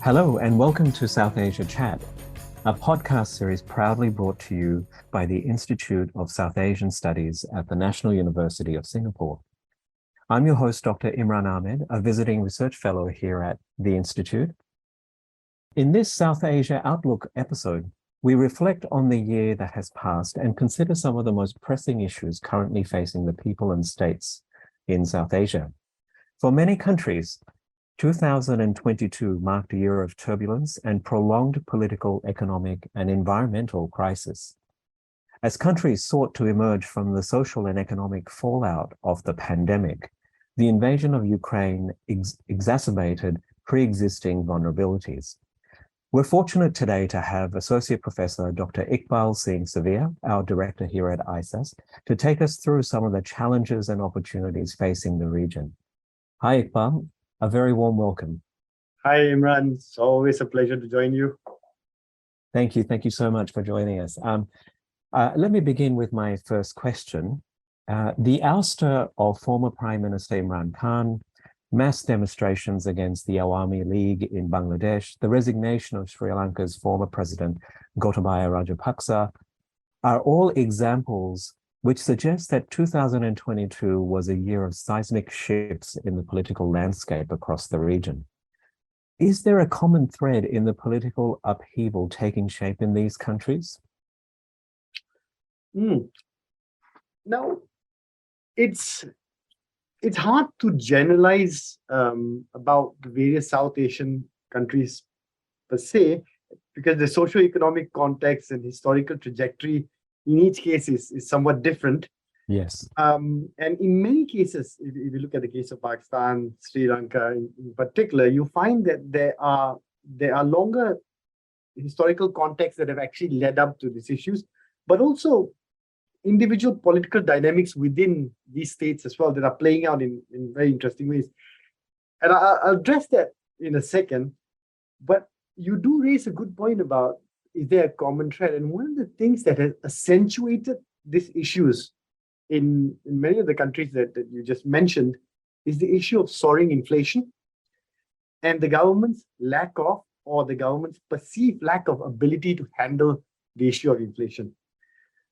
Hello and welcome to South Asia Chat, a podcast series proudly brought to you by the Institute of South Asian Studies at the National University of Singapore. I'm your host, Dr Imran Ahmed, a visiting research fellow here at the Institute. In this South Asia Outlook episode, we reflect on the year that has passed and consider some of the most pressing issues currently facing the people and states in South Asia. For many countries, 2022 marked a year of turbulence and prolonged political, economic, and environmental crisis. As countries sought to emerge from the social and economic fallout of the pandemic, the invasion of Ukraine exacerbated pre-existing vulnerabilities. We're fortunate today to have Associate Professor Dr Iqbal Singh Sevea, our director here at ISAS, to take us through some of the challenges and opportunities facing the region. Hi, Iqbal. A very warm welcome. Hi, Imran. It's always a pleasure to join you. Thank you. Thank you so much for joining us. Let me begin with my first question. The ouster of former Prime Minister Imran Khan, mass demonstrations against the Awami League in Bangladesh, the resignation of Sri Lanka's former president Gotabaya Rajapaksa are all examples which suggests that 2022 was a year of seismic shifts in the political landscape across the region. Is there a common thread in the political upheaval taking shape in these countries? Now, it's hard to generalize about the various South Asian countries per se, because the socio-economic context and historical trajectory in each case is somewhat different. Yes. And in many cases, if you look at the case of Pakistan, Sri Lanka in particular, you find that there are longer historical contexts that have actually led up to these issues, but also individual political dynamics within these states as well that are playing out in very interesting ways. And I'll address that in a second, but you do raise a good point about, is there a common thread? And one of the things that has accentuated these issues in many of the countries that you just mentioned is the issue of soaring inflation and the government's lack of, or the government's perceived lack of ability to handle the issue of inflation.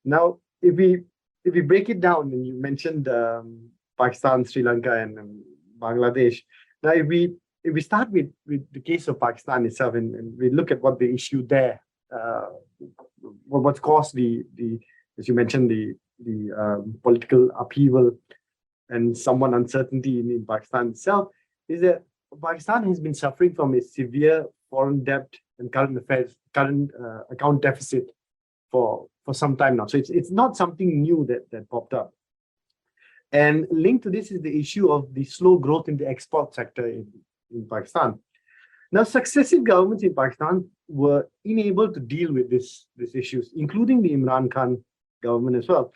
Now, if we break it down, and you mentioned Pakistan, Sri Lanka, and Bangladesh. Now, if we start with the case of Pakistan itself, and we look at what the issue there, what's caused the as you mentioned, the political upheaval and somewhat uncertainty in Pakistan itself, is that Pakistan has been suffering from a severe foreign debt and current account deficit for some time now. So it's not something new that popped up. And linked to this is the issue of the slow growth in the export sector in Pakistan. Now, successive governments in Pakistan were unable to deal with these issues, including the Imran Khan government as well.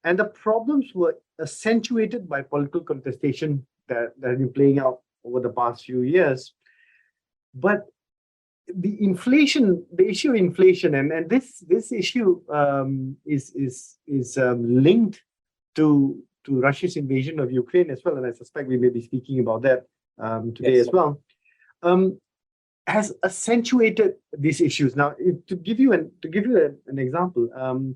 And the problems were accentuated by political contestation that have been playing out over the past few years. But the issue of inflation, and this issue is linked to Russia's invasion of Ukraine as well, and I suspect we may be speaking about that today as well. Has accentuated these issues. Now, to give you an example,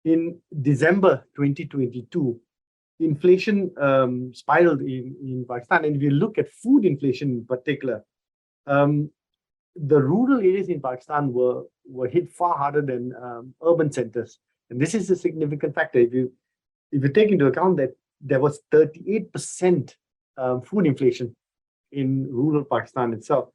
in December 2022, inflation spiraled in Pakistan, and if you look at food inflation in particular, the rural areas in Pakistan were hit far harder than urban centers, and this is a significant factor. If you take into account that there was 38% food inflation in rural Pakistan itself.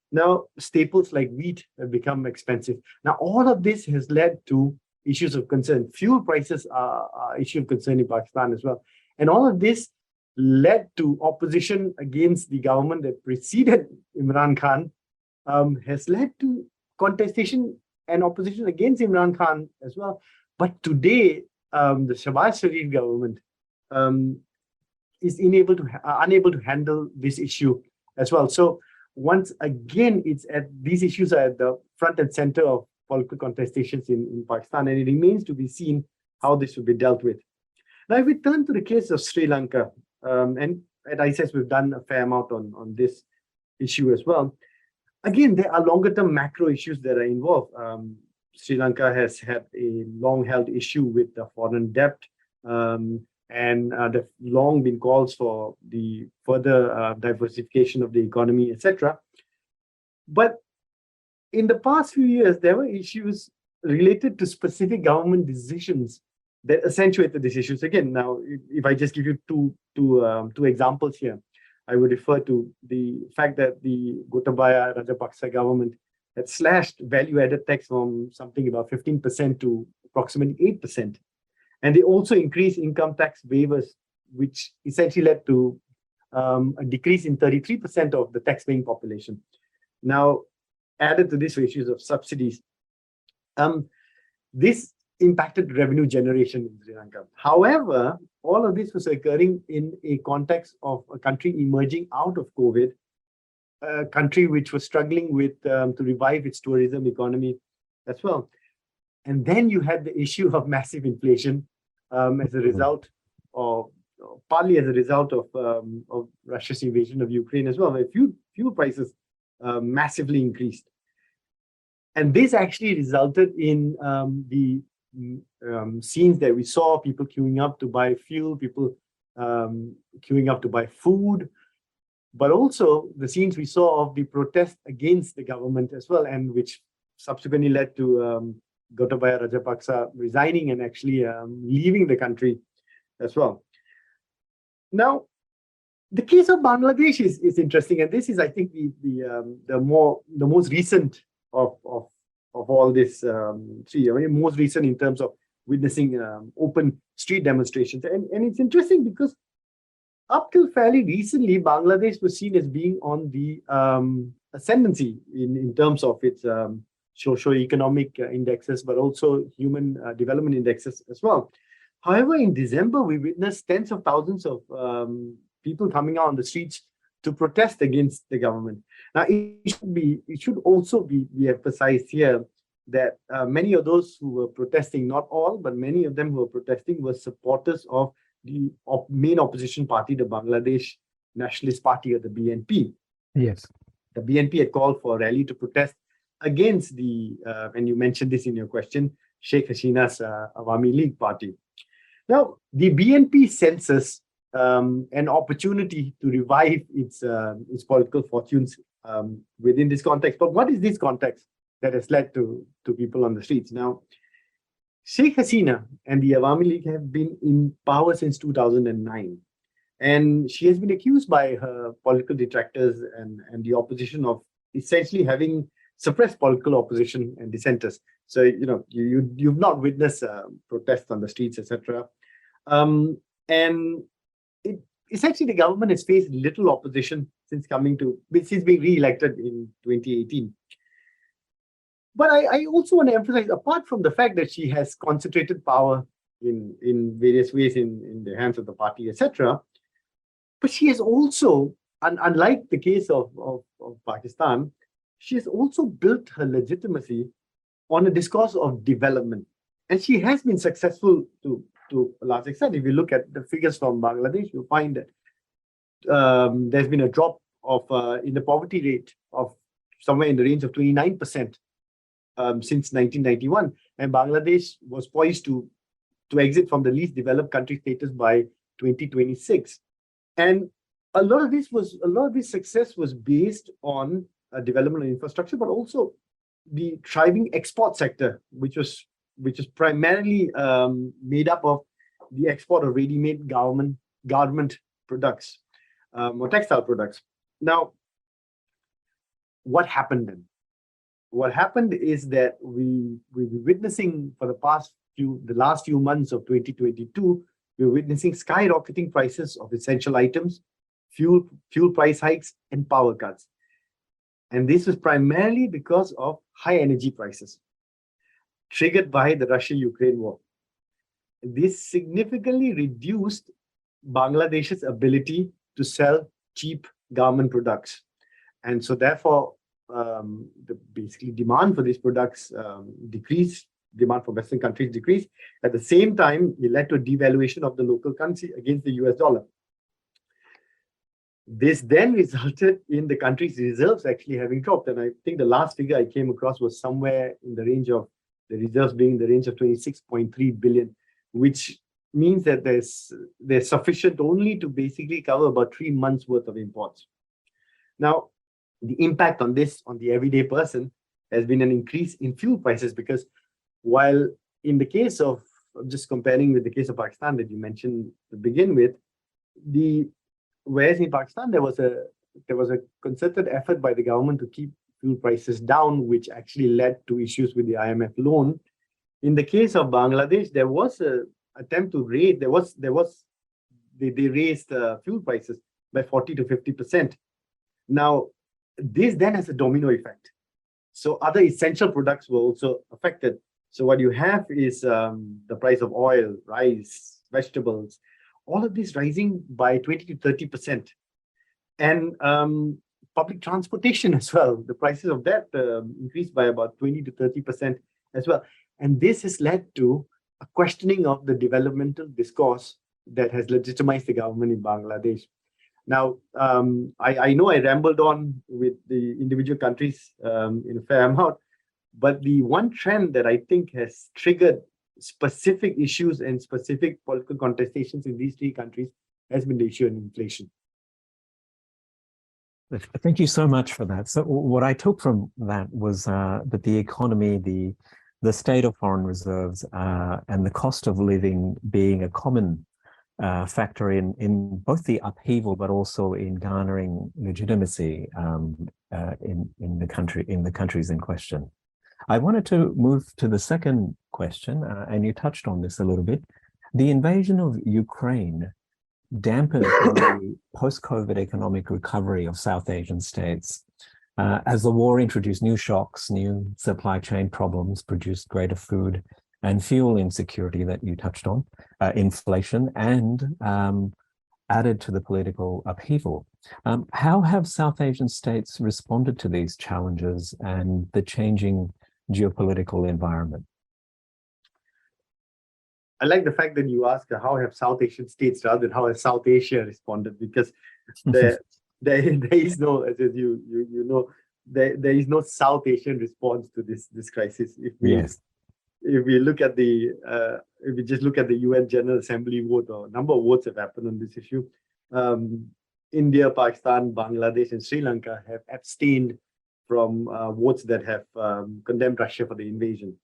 Now, staples like wheat have become expensive. Now, all of this has led to issues of concern. Fuel prices are an issue of concern in Pakistan as well. And all of this led to opposition against the government that preceded Imran Khan, has led to contestation and opposition against Imran Khan as well. But today, the Shahbaz Sharif government is unable to handle this issue as well. So once again, these issues are at the front and center of political contestations in Pakistan, and it remains to be seen how this will be dealt with. Now, if we turn to the case of Sri Lanka, and at ISAS we've done a fair amount on this issue as well. Again, there are longer-term macro issues that are involved. Sri Lanka has had a long-held issue with the foreign debt, and there have long been calls for the further diversification of the economy, etc. But in the past few years, there were issues related to specific government decisions that accentuated these issues. Again, now, if I just give you two examples here, I would refer to the fact that the Gotabaya Rajapaksa government had slashed value-added tax from something about 15% to approximately 8%. And they also increased income tax waivers, which essentially led to a decrease in 33% of the tax-paying population. Now, added to this were issues of subsidies. This impacted revenue generation in Sri Lanka. However, all of this was occurring in a context of a country emerging out of COVID, a country which was struggling with to revive its tourism economy as well. And then you had the issue of massive inflation as a result of, partly as a result of Russia's invasion of Ukraine as well. Fuel prices massively increased. And this actually resulted in the scenes that we saw, people queuing up to buy fuel, people queuing up to buy food, but also the scenes we saw of the protest against the government as well, and which subsequently led to Gotabaya Rajapaksa resigning and actually leaving the country as well. Now, the case of Bangladesh is interesting, and this is, I think, the most recent of all this. Most recent in terms of witnessing open street demonstrations, and it's interesting because up till fairly recently, Bangladesh was seen as being on the ascendancy in terms of its socio-economic indexes, but also human development indexes as well. However, in December, we witnessed tens of thousands of people coming out on the streets to protest against the government. Now, it should also be emphasized here that many of those who were protesting, not all, but many of them who were protesting were supporters of the main opposition party, the Bangladesh Nationalist Party, or the BNP. Yes. The BNP had called for a rally to protest against the, and you mentioned this in your question, Sheikh Hasina's Awami League party. Now, the BNP senses an opportunity to revive its political fortunes within this context. But what is this context that has led to people on the streets? Now, Sheikh Hasina and the Awami League have been in power since 2009. And she has been accused by her political detractors and the opposition of essentially having suppressed political opposition and dissenters. So, you've not witnessed protests on the streets, etc. And essentially, the government has faced little opposition since being re-elected in 2018. But I also want to emphasize, apart from the fact that she has concentrated power in various ways in the hands of the party, etc., but she has also, unlike the case of Pakistan, she has also built her legitimacy on a discourse of development. And she has been successful to a large extent. If you look at the figures from Bangladesh, you'll find that there's been a drop in the poverty rate of somewhere in the range of 29% since 1991. And Bangladesh was poised to exit from the least developed country status by 2026. And a lot of this success was based on development of infrastructure, but also the thriving export sector, which is primarily made up of the export of ready-made garment products or textile products. Now, what happened then? What happened is that we were witnessing for the last few months of 2022, we were witnessing skyrocketing prices of essential items, fuel price hikes, and power cuts. And this was primarily because of high energy prices triggered by the Russia-Ukraine war. This significantly reduced Bangladesh's ability to sell cheap garment products. And so therefore, basically demand for these products decreased, demand for Western countries decreased. At the same time, it led to a devaluation of the local currency against the US dollar. This then resulted in the country's reserves actually having dropped. And I think the last figure I came across was somewhere in the range of the reserves being in the range of 26.3 billion, which means that there's sufficient only to basically cover about 3 months worth of imports. Now, the impact on this on the everyday person has been an increase in fuel prices, because while in the case of, just comparing with the case of Pakistan that you mentioned to begin with, whereas in Pakistan there was a concerted effort by the government to keep fuel prices down, which actually led to issues with the IMF loan. In the case of Bangladesh, there was a attempt to raise, they raised fuel prices by 40 to 50%. Now, this then has a domino effect. So other essential products were also affected. So what you have is the price of oil, rice, vegetables, all of this rising by 20 to 30%. And public transportation as well. The prices of that increased by about 20 to 30% as well. And this has led to a questioning of the developmental discourse that has legitimized the government in Bangladesh. Now, I know I rambled on with the individual countries in a fair amount, but the one trend that I think has triggered specific issues and specific political contestations in these three countries has been the issue of inflation. Thank you so much for that. So what I took from that was that the economy, the state of foreign reserves, and the cost of living being a common factor in both the upheaval, but also in garnering legitimacy in the countries in question. I wanted to move to the second question, and you touched on this a little bit. The invasion of Ukraine dampened the post-COVID economic recovery of South Asian states, as the war introduced new shocks, new supply chain problems, produced greater food and fuel insecurity that you touched on, inflation, and added to the political upheaval. How have South Asian states responded to these challenges and the changing geopolitical environment? I like the fact that you ask how have South Asian states rather than how has South Asia responded, because there is no, as you know, there is no South Asian response to this crisis. If we look at if we just look at the UN General Assembly vote, or number of votes have happened on this issue, India, Pakistan, Bangladesh, and Sri Lanka have abstained from votes that have condemned Russia for the invasion.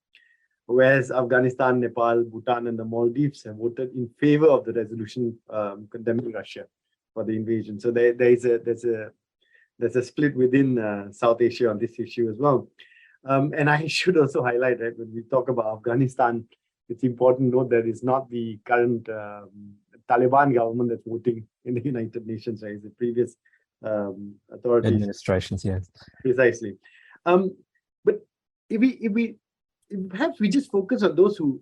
Whereas Afghanistan, Nepal, Bhutan, and the Maldives have voted in favor of the resolution condemning Russia for the invasion. So there's a split within South Asia on this issue as well. And I should also highlight that when we talk about Afghanistan, it's important to note that it's not the current Taliban government that's voting in the United Nations, right? It's the previous authorities. Administrations, yes. Precisely. But if perhaps we just focus on those who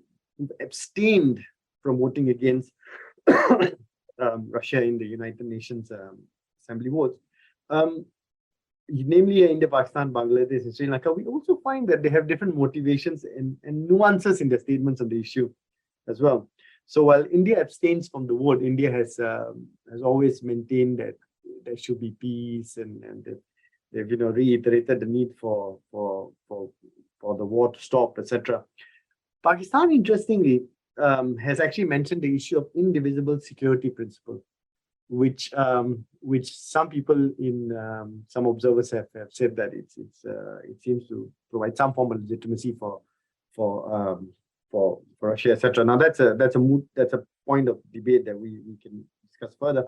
abstained from voting against Russia in the United Nations Assembly votes, namely India, Pakistan, Bangladesh, and Sri Lanka, we also find that they have different motivations and nuances in their statements on the issue as well. So while India abstains from the vote, India has always maintained that there should be peace, and they've reiterated the need for the war to stop, etc. Pakistan, interestingly, has actually mentioned the issue of indivisible security principle, which some people some observers have said that it seems to provide some form of legitimacy for Russia, etc. Now that's a point of debate that we can discuss further.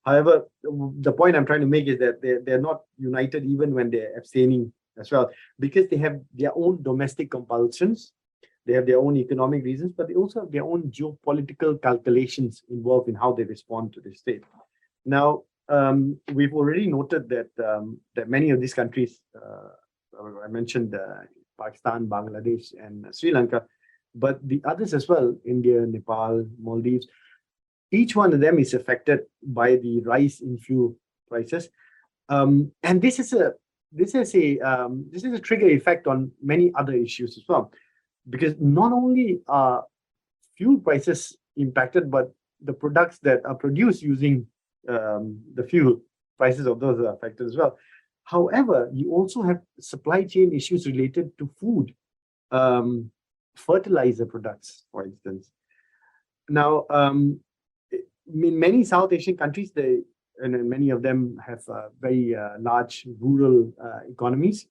However, the point I'm trying to make is that they're not united even when they're abstaining as well, because they have their own domestic compulsions, they have their own economic reasons, but they also have their own geopolitical calculations involved in how they respond to this state. Now, we've already noted that many of these countries, I mentioned Pakistan, Bangladesh, and Sri Lanka, but the others as well, India, Nepal, Maldives, each one of them is affected by the rise in fuel prices, and this is a trigger effect on many other issues as well, because not only are fuel prices impacted, but the products that are produced using the fuel prices of those are affected as well. However, you also have supply chain issues related to food, fertilizer products, for instance. Now, in many South Asian countries, and many of them have very large rural economies.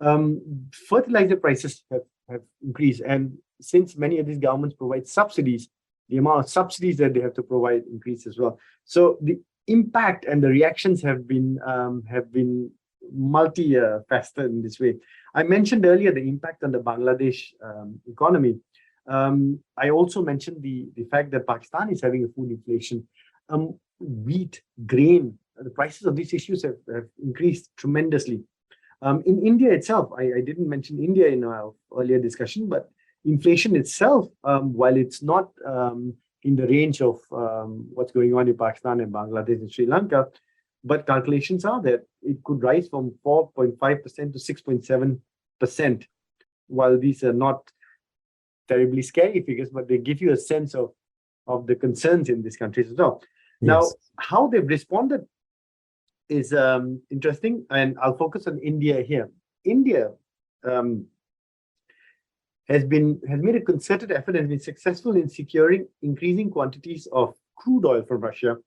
Fertilizer prices have increased, and since many of these governments provide subsidies, the amount of subsidies that they have to provide increase as well. So the impact and the reactions have been multi-faceted in this way. I mentioned earlier the impact on the Bangladesh economy. I also mentioned the fact that Pakistan is having a food inflation. Wheat, grain, the prices of these issues have increased tremendously. In India itself, I didn't mention India in our earlier discussion, but inflation itself, while it's not in the range of what's going on in Pakistan and Bangladesh and Sri Lanka, but calculations are that it could rise from 4.5% to 6.7%. While these are not terribly scary figures, but they give you a sense of the concerns in these countries as well. Yes. Now, how they've responded is interesting, and I'll focus on India here. India has made a concerted effort and been successful in securing increasing quantities of crude oil from Russia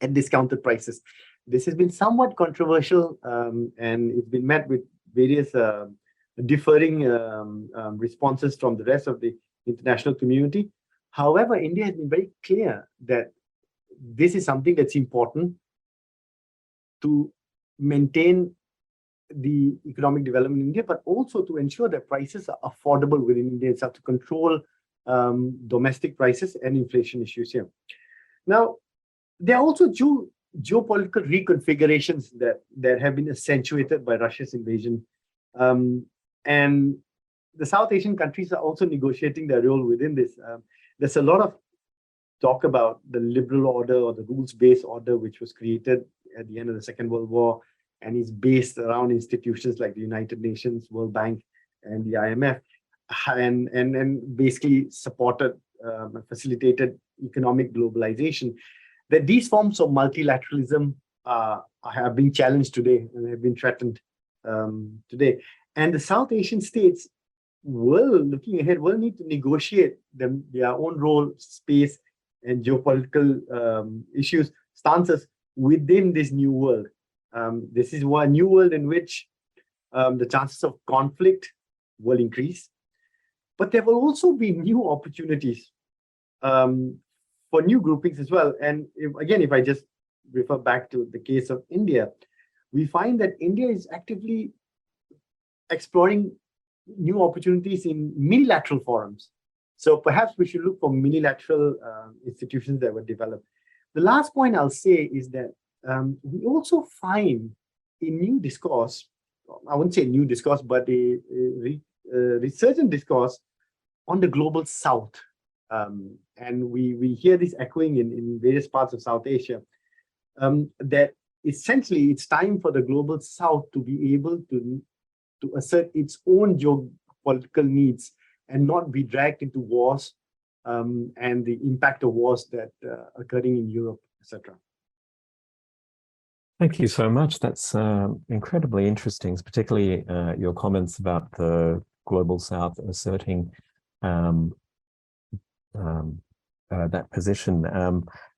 at discounted prices. This has been somewhat controversial, and it's been met with various differing responses from the rest of the international community. However, India has been very clear that this is something that's important to maintain the economic development in India, but also to ensure that prices are affordable within India itself, to control domestic prices and inflation issues here. Now, there are also geopolitical reconfigurations that have been accentuated by Russia's invasion. And the South Asian countries are also negotiating their role within this. There's a lot of talk about the liberal order or the rules-based order, which was created at the end of the Second World War, and is based around institutions like the United Nations, World Bank, and the IMF, and basically supported, facilitated economic globalization. That these forms of multilateralism have been challenged today and have been threatened today. And the South Asian states looking ahead, will need to negotiate their own role, space, and geopolitical issues, stances within this new world. This is one new world in which the chances of conflict will increase, but there will also be new opportunities for new groupings as well. And if I just refer back to the case of India, we find that India is actively exploring new opportunities in multilateral forums. So perhaps we should look for multilateral institutions that were developed. The last point I'll say is that we also find a new discourse, I wouldn't say new discourse, but a resurgent discourse on the global South. And we hear this echoing in various parts of South Asia, that essentially it's time for the global South to be able to assert its own geopolitical needs and not be dragged into wars and the impact of wars that are occurring in Europe, etc. Thank you so much. That's incredibly interesting, particularly your comments about the global South asserting that position.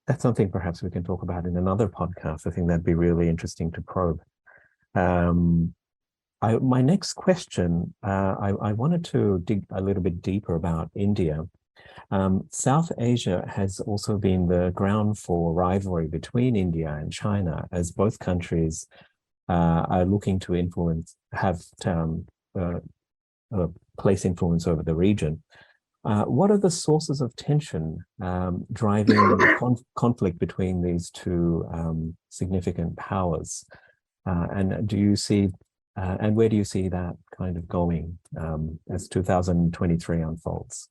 That's something perhaps we can talk about in another podcast. I think that'd be really interesting to probe. My next question, I wanted to dig a little bit deeper about India. South Asia has also been the ground for rivalry between India and China, as both countries are looking to place influence over the region. What are the sources of tension driving conflict between these two significant powers? And do you see, and where do you see that kind of going as 2023 unfolds?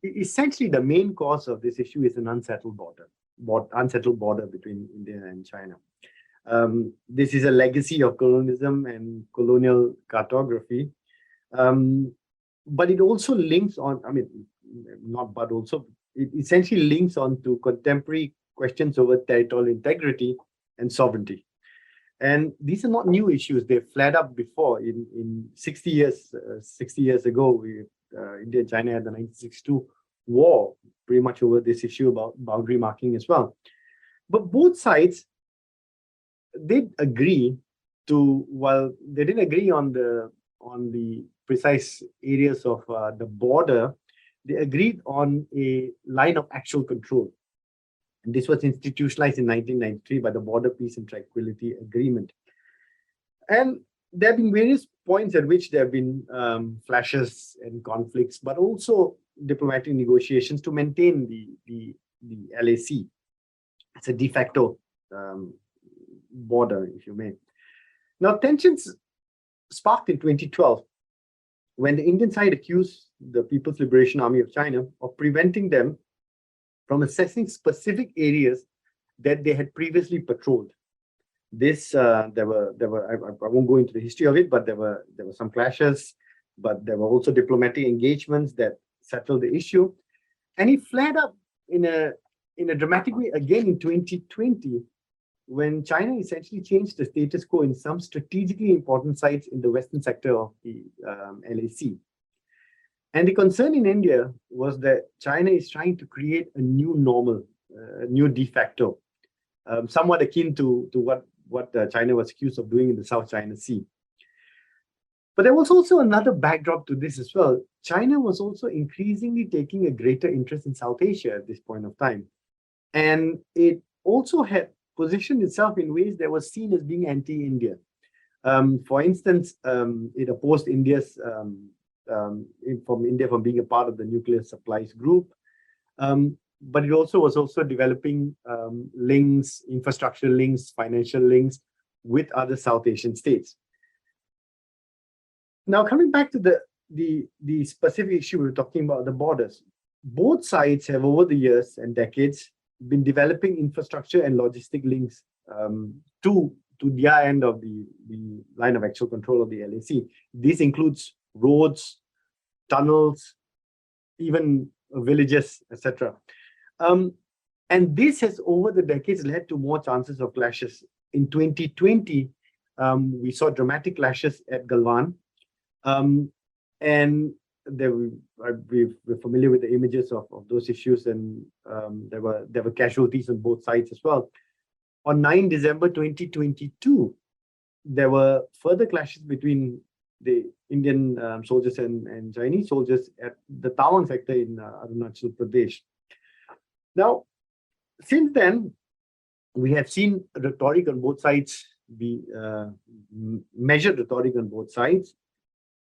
Essentially, the main cause of this issue is an unsettled border between India and China. This is a legacy of colonialism and colonial cartography. But it also links on, it essentially links on to contemporary questions over territorial integrity and sovereignty. And these are not new issues. They've flared up before. In 60 years ago, India and China had the 1962 war, pretty much over this issue about boundary marking as well. But both sides did agree while they didn't agree on the precise areas of the border, they agreed on a line of actual control. And this was institutionalized in 1993 by the Border Peace and Tranquility Agreement. And there have been various points at which there have been clashes and conflicts, but also diplomatic negotiations to maintain the LAC. It's a de facto border, if you may. Now, tensions sparked in 2012 when the Indian side accused the People's Liberation Army of China of preventing them from assessing specific areas that they had previously patrolled. This I won't go into the history of it, but there were some clashes, but there were also diplomatic engagements that settled the issue, and it flared up in a dramatic way again in 2020, when China essentially changed the status quo in some strategically important sites in the western sector of the LAC. And the concern in India was that China is trying to create a new normal, a new de facto, somewhat akin to what China was accused of doing in the South China Sea. But there was also another backdrop to this as well. China was also increasingly taking a greater interest in South Asia at this point of time. And it also had positioned itself in ways that was seen as being anti-India. For instance, it opposed India's from being a part of the nuclear supplies group. But it also was developing links, infrastructure links, financial links with other South Asian states. Now, coming back to the specific issue we were talking about, the borders, both sides have over the years and decades been developing infrastructure and logistic links to their end of the line of actual control of the LAC. This includes roads, tunnels, even villages, etc. And this has over the decades led to more chances of clashes. In 2020, we saw dramatic clashes at Galwan. And we're familiar with the images of those issues, and there were casualties on both sides as well. On 9 December 2022, there were further clashes between the Indian soldiers and Chinese soldiers at the Tawang sector in Arunachal Pradesh. Now, since then, we have seen rhetoric on both sides, measured rhetoric on both sides.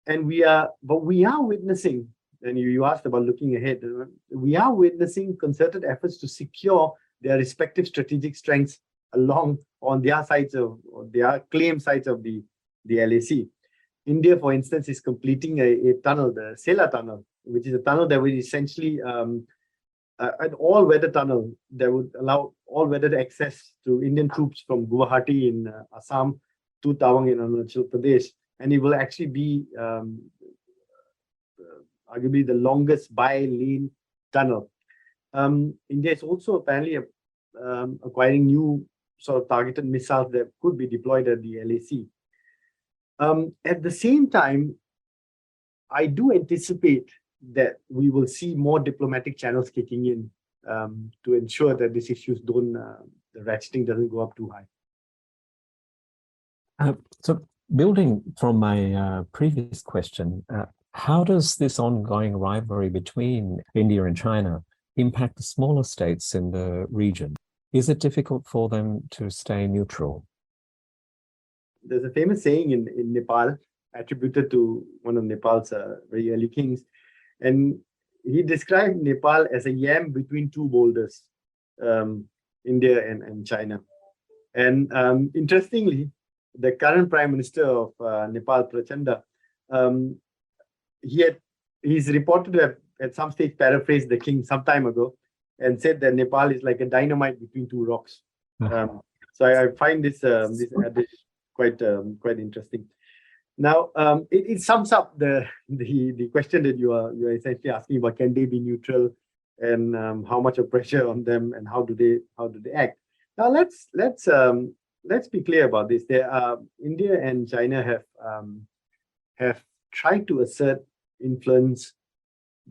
And we are witnessing, and you asked about looking ahead, we are witnessing concerted efforts to secure their respective strategic strengths along on their sides of, or their claim sides of the LAC. India, for instance, is completing a tunnel, the Sela tunnel, which is a tunnel that will essentially an all-weather tunnel that would allow all-weather access to Indian troops from Guwahati in Assam to Tawang in Arunachal Pradesh. And it will actually be arguably the longest by-lane tunnel. India is also apparently acquiring new sort of targeted missiles that could be deployed at the LAC. At the same time, I do anticipate that we will see more diplomatic channels kicking in to ensure that these issues don't, the ratcheting doesn't go up too high. So building from my previous question, how does this ongoing rivalry between India and China impact the smaller states in the region? Is it difficult for them to stay neutral? There's a famous saying in Nepal attributed to one of Nepal's very early kings. And he described Nepal as a yam between two boulders, India and China. And interestingly, the current Prime Minister of Nepal, Prachanda, he's reported to have at some stage paraphrased the king some time ago and said that Nepal is like a dynamite between two rocks. So I find this quite interesting. Now, it sums up the question that you are essentially asking about: can they be neutral, and how much of pressure on them, and how do they act? Now let's let's be clear about this. India and China have tried to assert influence,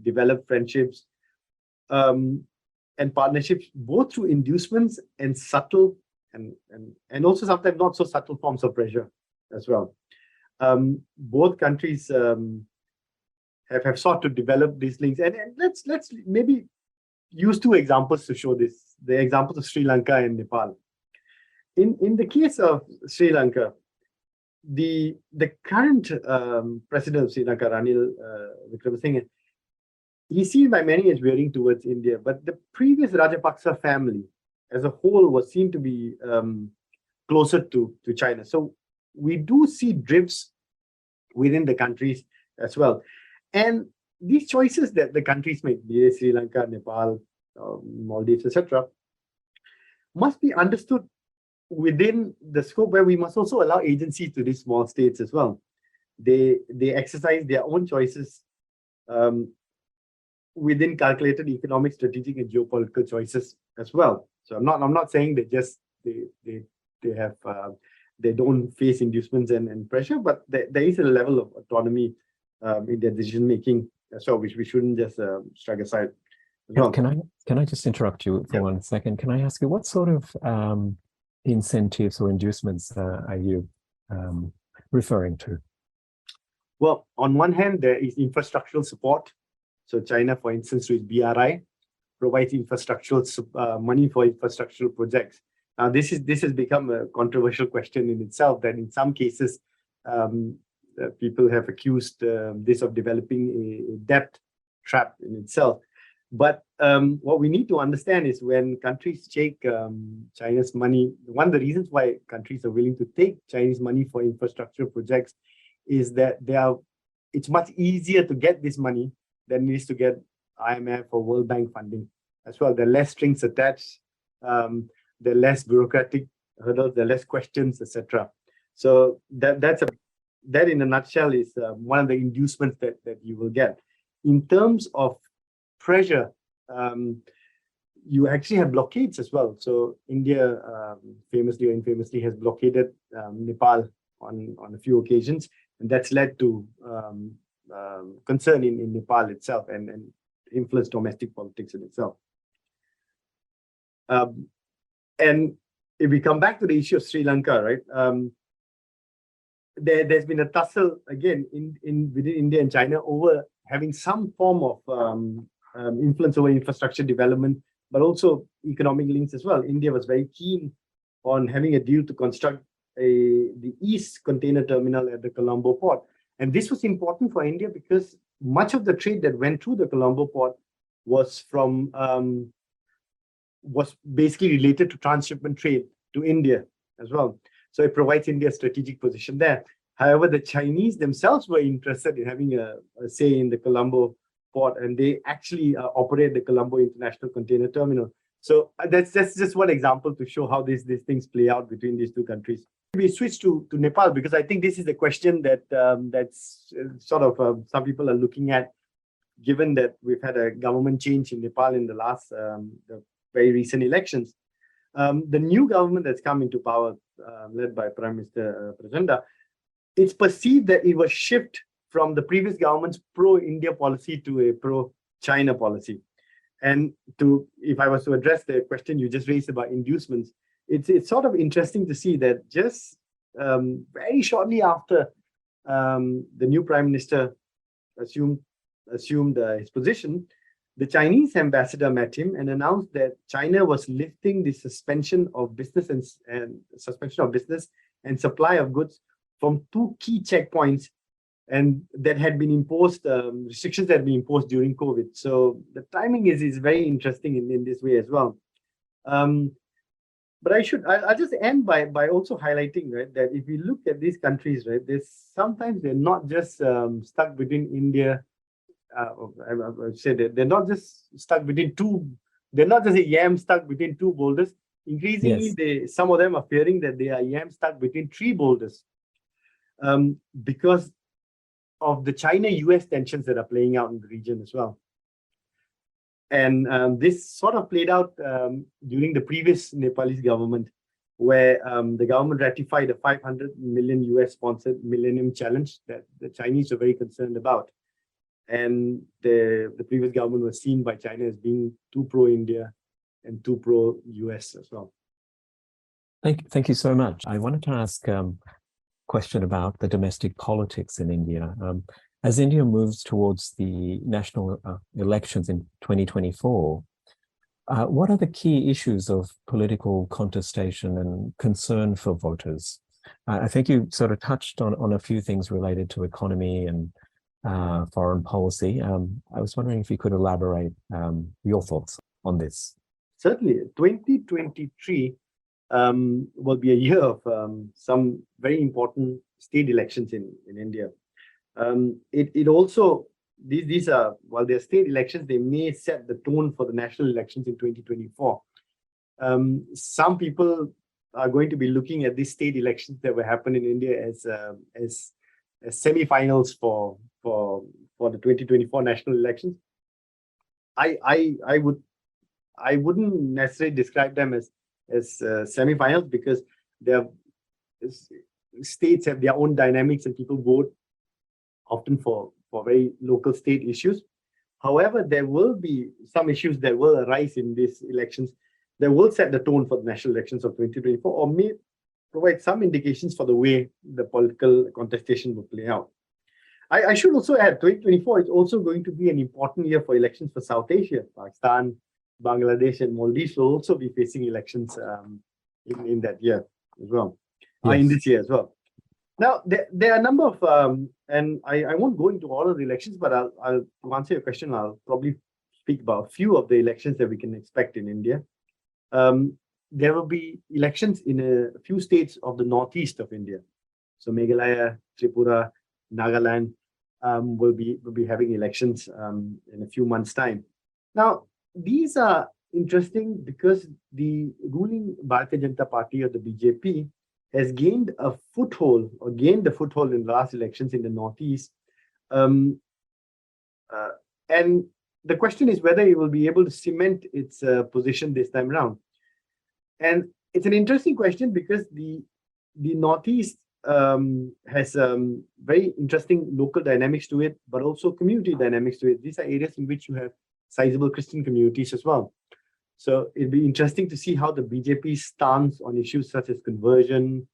develop friendships, and partnerships, both through inducements and subtle and also sometimes not so subtle forms of pressure as well. Both countries have sought to develop these links, and let's maybe use two examples to show this. The examples of Sri Lanka and Nepal. In the case of Sri Lanka, the current president of Sri Lanka, Ranil Wickremesinghe, he's seen by many as veering towards India, but the previous Rajapaksa family as a whole was seen to be closer to China. So we do see drifts within the countries as well. And these choices that the countries make, be it Sri Lanka, Nepal, Maldives, etc., must be understood within the scope where we must also allow agency to these small states as well. They exercise their own choices within calculated economic, strategic, and geopolitical choices as well. So I'm not saying that just they have they don't face inducements and pressure, but there is a level of autonomy in their decision making as well, which we shouldn't just strike aside. Well. Can I just interrupt you for 1 second? Can I ask you what sort of incentives or inducements are you referring to? Well, on one hand, there is infrastructural support. So China, for instance, with BRI, provides infrastructural money for infrastructural projects. Now, this has become a controversial question in itself. That in some cases, people have accused this of developing a debt trap in itself. But what we need to understand is when countries take China's money, one of the reasons why countries are willing to take Chinese money for infrastructure projects is that it's much easier to get this money than it is to get IMF or World Bank funding as well. There are less strings attached, there are less bureaucratic hurdles, there are less questions, etc. So that in a nutshell is one of the inducements that you will get. In terms of pressure, you actually have blockades as well. So India, famously or infamously, has blockaded Nepal on a few occasions, and that's led to concern in Nepal itself and influenced domestic politics in itself. And if we come back to the issue of Sri Lanka, right? There's been a tussle again within India and China over having some form of influence over infrastructure development, but also economic links as well. India was very keen on having a deal to construct the East container terminal at the Colombo port. And this was important for India because much of the trade that went through the Colombo port was basically related to transshipment trade to India as well. So it provides India a strategic position there. However, the Chinese themselves were interested in having a say in the Colombo port, and they actually operate the Colombo International Container Terminal. So that's just one example to show how these things play out between these two countries. We switch to Nepal because I think this is the question that's sort of some people are looking at, given that we've had a government change in Nepal in the last the very recent elections. The new government that's come into power, led by Prime Minister Prachanda, it's perceived that it was shift from the previous government's pro-India policy to a pro-China policy. And if I was to address the question you just raised about inducements, it's sort of interesting to see that just very shortly after the new prime minister assumed his position, the Chinese ambassador met him and announced that China was lifting the suspension of business and supply of goods from two key checkpoints, and that had been imposed, restrictions that had been imposed during COVID. So the timing is very interesting in this way as well. But I'll just end by also highlighting, right, that if we look at these countries, right, sometimes they're not just stuck between India. I would say that they're not just stuck between two. They're not just a yam stuck between two boulders. Increasingly, yes, some of them are fearing that they are yam stuck between three boulders, because of the China-US tensions that are playing out in the region as well. And this sort of played out during the previous Nepalese government, where the government ratified a 500 million US sponsored Millennium Challenge that the Chinese were very concerned about. And the previous government was seen by China as being too pro-India and too pro-US as well. Thank you so much. I wanted to ask a question about the domestic politics in India. As India moves towards the national elections in 2024, what are the key issues of political contestation and concern for voters? I think you sort of touched on a few things related to economy and foreign policy. I was wondering if you could elaborate your thoughts on this. Certainly, 2023 will be a year of some very important state elections in India. It also, these are, while they're state elections, they may set the tone for the national elections in 2024. Some people are going to be looking at these state elections that will happen in India as semi-finals for the 2024 national elections. I wouldn't necessarily describe them as semi-finals, because states have their own dynamics and people vote often for very local state issues. However, there will be some issues that will arise in these elections that will set the tone for the national elections of 2024, or may provide some indications for the way the political contestation will play out. I should also add, 2024 is also going to be an important year for elections for South Asia. Pakistan, Bangladesh, and Maldives will also be facing elections in that year as well, in this year as well. Now, there are a number of, and I won't go into all of the elections, but I'll to answer your question, I'll probably speak about a few of the elections that we can expect in India. There will be elections in a few states of the northeast of India. So Meghalaya, Tripura, Nagaland will be having elections in a few months' time. Now, these are interesting because the ruling Bharatiya Janata Party, or the BJP, has gained a foothold, or gained the foothold in the last elections in the northeast. And the question is whether it will be able to cement its position this time around. And it's an interesting question because the northeast has very interesting local dynamics to it, but also community dynamics to it. These are areas in which you have sizable Christian communities as well. So it'll be interesting to see how the BJP's stance on issues such as conversion,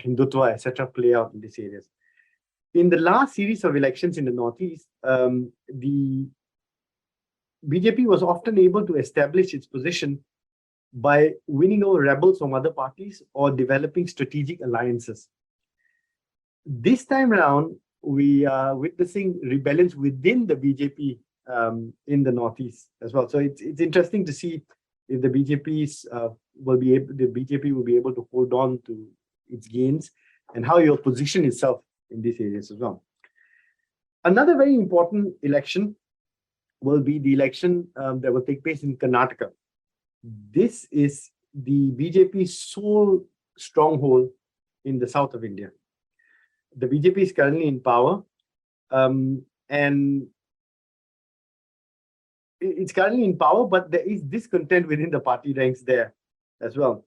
Hindutva, etc., play out in these areas. In the last series of elections in the northeast, the BJP was often able to establish its position by winning over rebels from other parties or developing strategic alliances. This time around, we are witnessing rebellions within the BJP in the northeast as well. So it's interesting to see if the BJP will be able to hold on to its gains, and how it will position itself in these areas as well. Another very important election will be the election that will take place in Karnataka. This is the BJP's sole stronghold in the south of India. The BJP is currently in power, and it's currently in power, but there is discontent within the party ranks there as well.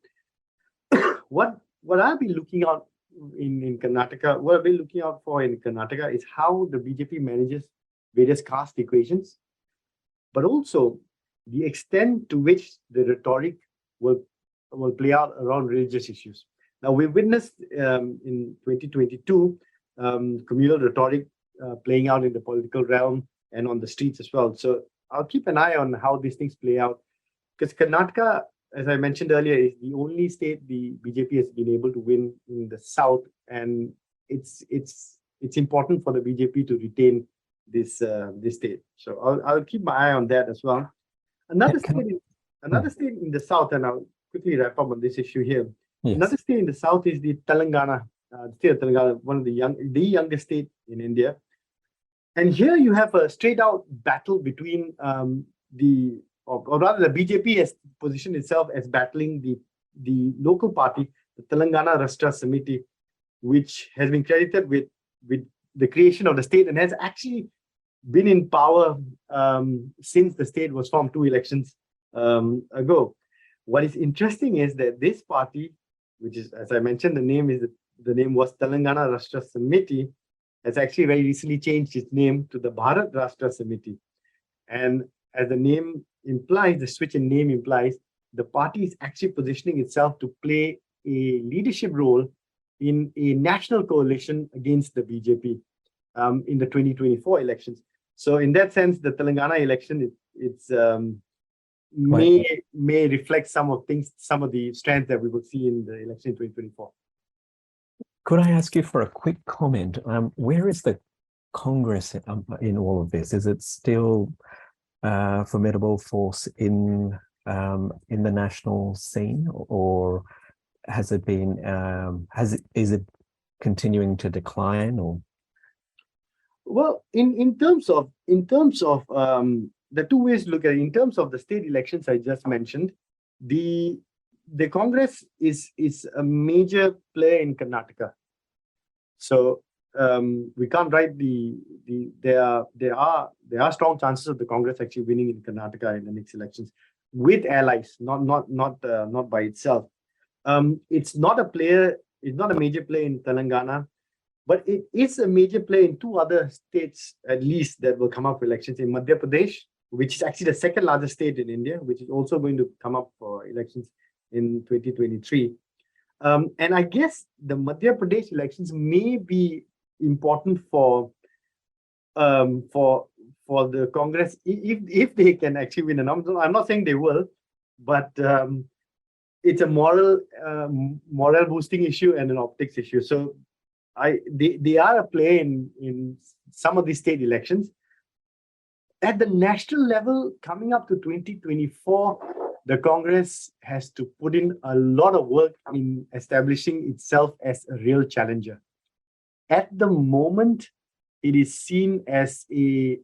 What I'll be looking out in Karnataka, what I'll be looking out for in Karnataka is how the BJP manages various caste equations, but also the extent to which the rhetoric will play out around religious issues. Now, we've witnessed in 2022 communal rhetoric playing out in the political realm and on the streets as well. So I'll keep an eye on how these things play out, because Karnataka, as I mentioned earlier, is the only state the BJP has been able to win in the south, and it's important for the BJP to retain this state. So I'll keep my eye on that as well. Another state in the south, and I'll quickly wrap up on this issue here. Yes. Another state in the south is the Telangana, state of Telangana, one of the youngest state in India. And here you have a straight out battle between the BJP has positioned itself as battling the local party, the Telangana Rashtra Samiti, which has been credited with the creation of the state and has actually been in power since the state was formed 2 elections ago. What is interesting is that this party which is, as I mentioned, the name was Telangana Rashtra Samiti, has actually very recently changed its name to the Bharat Rashtra Samiti. And as the name implies, the switch in name implies, the party is actually positioning itself to play a leadership role in a national coalition against the BJP in the 2024 elections. So in that sense, the Telangana election, may reflect some of the strengths that we will see in the election in 2024. Could I ask you for a quick comment? Where is the Congress in all of this? Is it still a formidable force in the national scene, or has it been is it continuing to decline? Or well, in terms of the two ways to look at it, in terms of the state elections I just mentioned, the Congress is a major player in Karnataka. So we can't write there are strong chances of the Congress actually winning in Karnataka in the next elections with allies, not by itself. It's not a major player in Telangana, but it is a major player in two other states at least that will come up for elections, in Madhya Pradesh, which is actually the second largest state in India, which is also going to come up for elections in 2023. And I guess the Madhya Pradesh elections may be important for the Congress if they can actually win a number. I'm not saying they will, but it's a moral boosting issue and an optics issue. So they are a player in some of these state elections. At the national level, coming up to 2024, the Congress has to put in a lot of work in establishing itself as a real challenger. At the moment, it is seen as a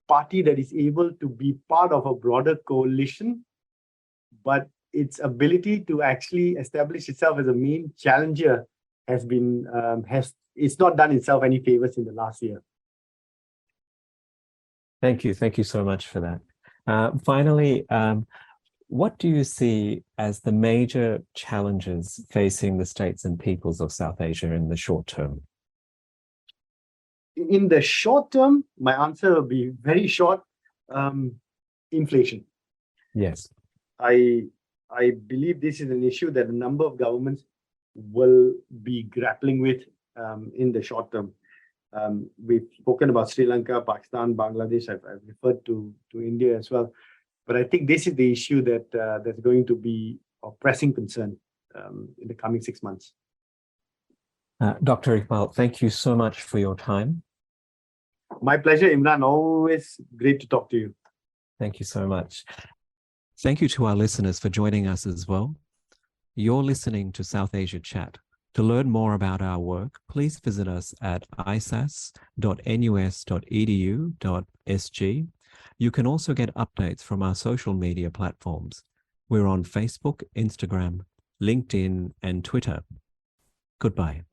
party that is able to be part of a broader coalition, but its ability to actually establish itself as a main challenger it's not done itself any favors in the last year. Thank you so much for that. Finally, what do you see as the major challenges facing the states and peoples of South Asia in the short term? In the short term, my answer will be very short. Inflation. Yes. I believe this is an issue that a number of governments will be grappling with in the short term. We've spoken about Sri Lanka, Pakistan, Bangladesh. I've referred to India as well. But I think this is the issue that's going to be of pressing concern in the coming 6 months. Dr. Iqbal, thank you so much for your time. My pleasure, Imran. Always great to talk to you. Thank you so much. Thank you to our listeners for joining us as well. You're listening to South Asia Chat. To learn more about our work, please visit us at isas.nus.edu.sg. You can also get updates from our social media platforms. We're on Facebook, Instagram, LinkedIn, and Twitter. Goodbye.